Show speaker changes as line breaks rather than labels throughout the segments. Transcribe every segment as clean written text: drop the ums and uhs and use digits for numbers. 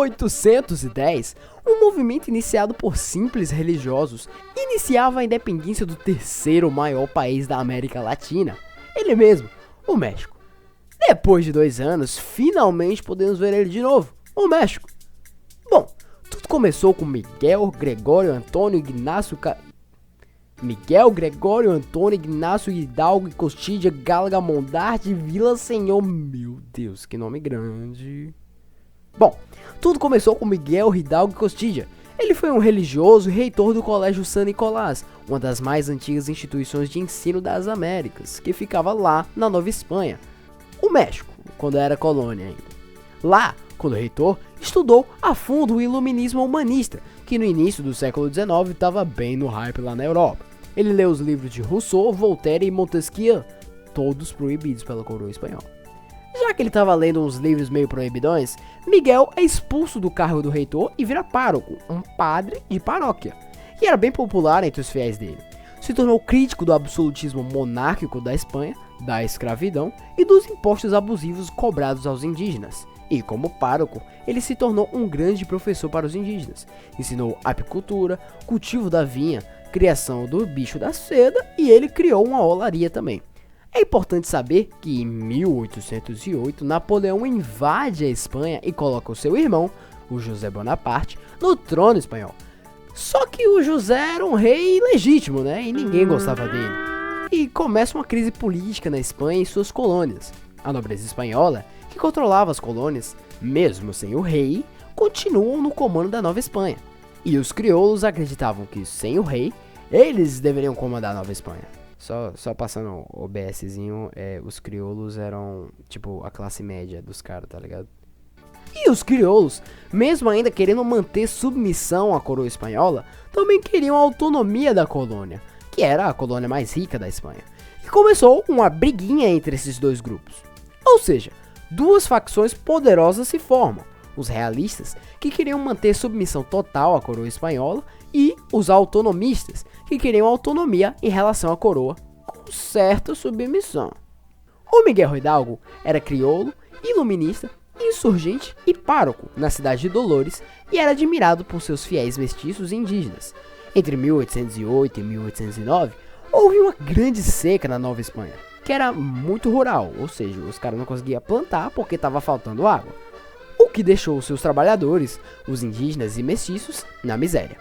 1810, um movimento iniciado por simples religiosos iniciava a independência do terceiro maior país da América Latina, ele mesmo, o México. Depois de 2 anos, finalmente podemos ver ele de novo, o México. Bom, tudo começou com Miguel Gregório Antônio Ignacio Hidalgo e Costilla Galgamondar de Villaseñor. Meu Deus, que nome grande. Bom, tudo começou com Miguel Hidalgo e Costilla. Ele foi um religioso e reitor do Colégio San Nicolás, uma das mais antigas instituições de ensino das Américas, que ficava lá na Nova Espanha, o México, quando era colônia ainda. Lá, quando reitor, estudou a fundo o iluminismo humanista, que no início do século XIX estava bem no hype lá na Europa. Ele leu os livros de Rousseau, Voltaire e Montesquieu, todos proibidos pela coroa espanhola. Já que ele estava lendo uns livros meio proibidões, Miguel é expulso do cargo do reitor e vira pároco, um padre de paróquia, e era bem popular entre os fiéis dele. Se tornou crítico do absolutismo monárquico da Espanha, da escravidão e dos impostos abusivos cobrados aos indígenas. E como pároco, ele se tornou um grande professor para os indígenas. Ensinou apicultura, cultivo da vinha, criação do bicho da seda e ele criou uma olaria também. É importante saber que em 1808 Napoleão invade a Espanha e coloca o seu irmão, o José Bonaparte, no trono espanhol. Só que o José era um rei ilegítimo, né? E ninguém gostava dele. E começa uma crise política na Espanha e suas colônias. A nobreza espanhola, que controlava as colônias, mesmo sem o rei, continuam no comando da Nova Espanha. E os crioulos acreditavam que, sem o rei, eles deveriam comandar a Nova Espanha. Só passando o BSzinho, os crioulos eram, tipo, a classe média dos caras, tá ligado? E os crioulos, mesmo ainda querendo manter submissão à coroa espanhola, também queriam a autonomia da colônia, que era a colônia mais rica da Espanha. E começou uma briguinha entre esses dois grupos. Ou seja, duas facções poderosas se formam. Os realistas, que queriam manter submissão total à coroa espanhola, e os autonomistas, que queriam autonomia em relação à coroa, com certa submissão. O Miguel Hidalgo era crioulo, iluminista, insurgente e pároco na cidade de Dolores e era admirado por seus fiéis mestiços e indígenas. Entre 1808 e 1809, houve uma grande seca na Nova Espanha, que era muito rural, ou seja, os caras não conseguiam plantar porque estava faltando água, o que deixou seus trabalhadores, os indígenas e mestiços, na miséria.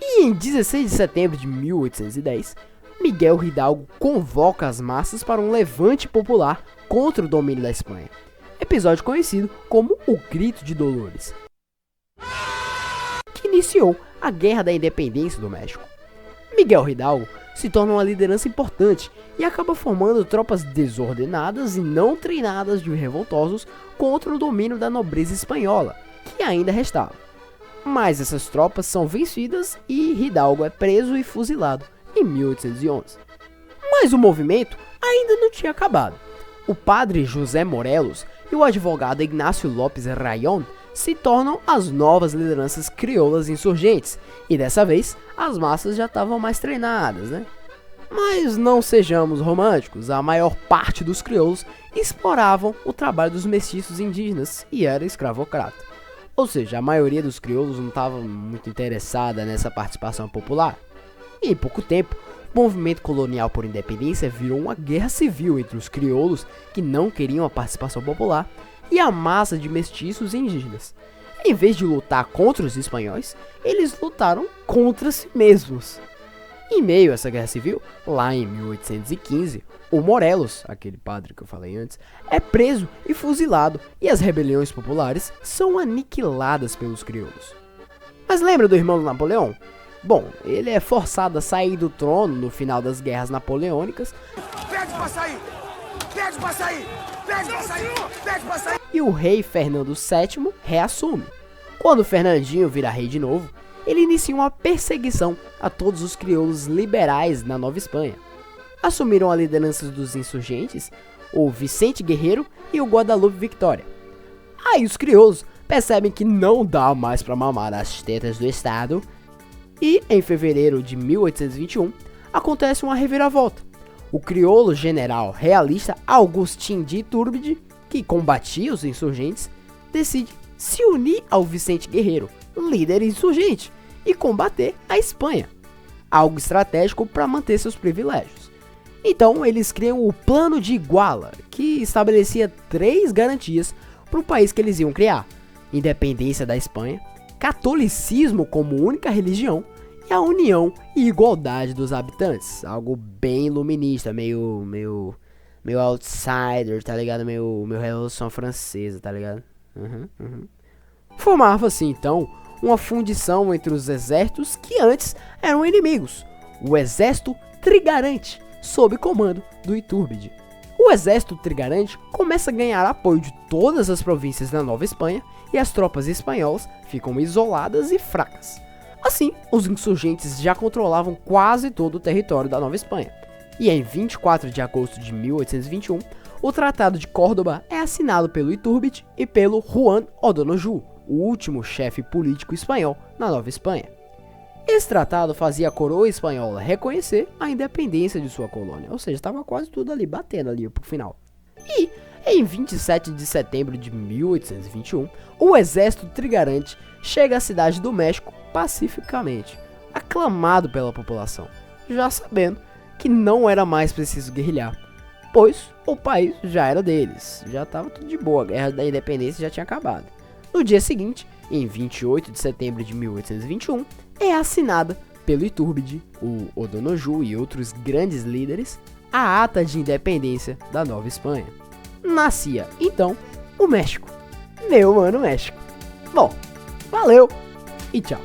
E em 16 de setembro de 1810, Miguel Hidalgo convoca as massas para um levante popular contra o domínio da Espanha, episódio conhecido como o Grito de Dolores, que iniciou a Guerra da Independência do México. Miguel Hidalgo se torna uma liderança importante e acaba formando tropas desordenadas e não treinadas de revoltosos contra o domínio da nobreza espanhola, que ainda restava. Mas essas tropas são vencidas e Hidalgo é preso e fuzilado em 1811. Mas o movimento ainda não tinha acabado. O padre José Morelos e o advogado Ignacio López Rayón se tornam as novas lideranças crioulas insurgentes, e dessa vez as massas já estavam mais treinadas, né? Mas não sejamos românticos, a maior parte dos crioulos exploravam o trabalho dos mestiços indígenas e era escravocrata. Ou seja, a maioria dos crioulos não estava muito interessada nessa participação popular. E em pouco tempo, o movimento colonial por independência virou uma guerra civil entre os crioulos, que não queriam a participação popular, e a massa de mestiços e indígenas. Em vez de lutar contra os espanhóis, eles lutaram contra si mesmos. Em meio a essa guerra civil, lá em 1815, o Morelos, aquele padre que eu falei antes, é preso e fuzilado, e as rebeliões populares são aniquiladas pelos crioulos. Mas lembra do irmão do Napoleão? Bom, ele é forçado a sair do trono no final das guerras napoleônicas.
Pede pra sair! Pede pra sair! Pede pra sair! Pede pra sair!
E o rei Fernando VII reassume. Quando Fernandinho vira rei de novo, ele inicia uma perseguição a todos os crioulos liberais na Nova Espanha. Assumiram a liderança dos insurgentes o Vicente Guerreiro e o Guadalupe Victoria. Aí os crioulos percebem que não dá mais para mamar as tetas do Estado e, em fevereiro de 1821, acontece uma reviravolta. O crioulo general realista Agustín de Iturbide, que combatia os insurgentes, decide se unir ao Vicente Guerreiro, líder insurgente, e combater a Espanha, algo estratégico para manter seus privilégios. Então eles criam o Plano de Iguala, que estabelecia 3 garantias para o país que eles iam criar: independência da Espanha, catolicismo como única religião e a união e igualdade dos habitantes. Algo bem iluminista, meio outsider, tá ligado? Meio Revolução Francesa, tá ligado? Formava-se então uma fundição entre os exércitos que antes eram inimigos: o exército trigarante, sob comando do Iturbide. O exército trigarante começa a ganhar apoio de todas as províncias da Nova Espanha e as tropas espanholas ficam isoladas e fracas. Assim, os insurgentes já controlavam quase todo o território da Nova Espanha. E em 24 de agosto de 1821, o Tratado de Córdoba é assinado pelo Iturbide e pelo Juan O'Donoghue, o último chefe político espanhol na Nova Espanha. Esse tratado fazia a coroa espanhola reconhecer a independência de sua colônia, ou seja, estava quase tudo ali batendo ali pro final. E em 27 de setembro de 1821, o exército trigarante chega à cidade do México pacificamente, aclamado pela população, já sabendo que não era mais preciso guerrilhar, pois o país já era deles, já estava tudo de boa, a guerra da independência já tinha acabado. No dia seguinte, em 28 de setembro de 1821, é assinada pelo Iturbide, o O'Donoghue e outros grandes líderes a Ata de Independência da Nova Espanha. Nascia, então, o México. Meu mano México. Bom, valeu e tchau.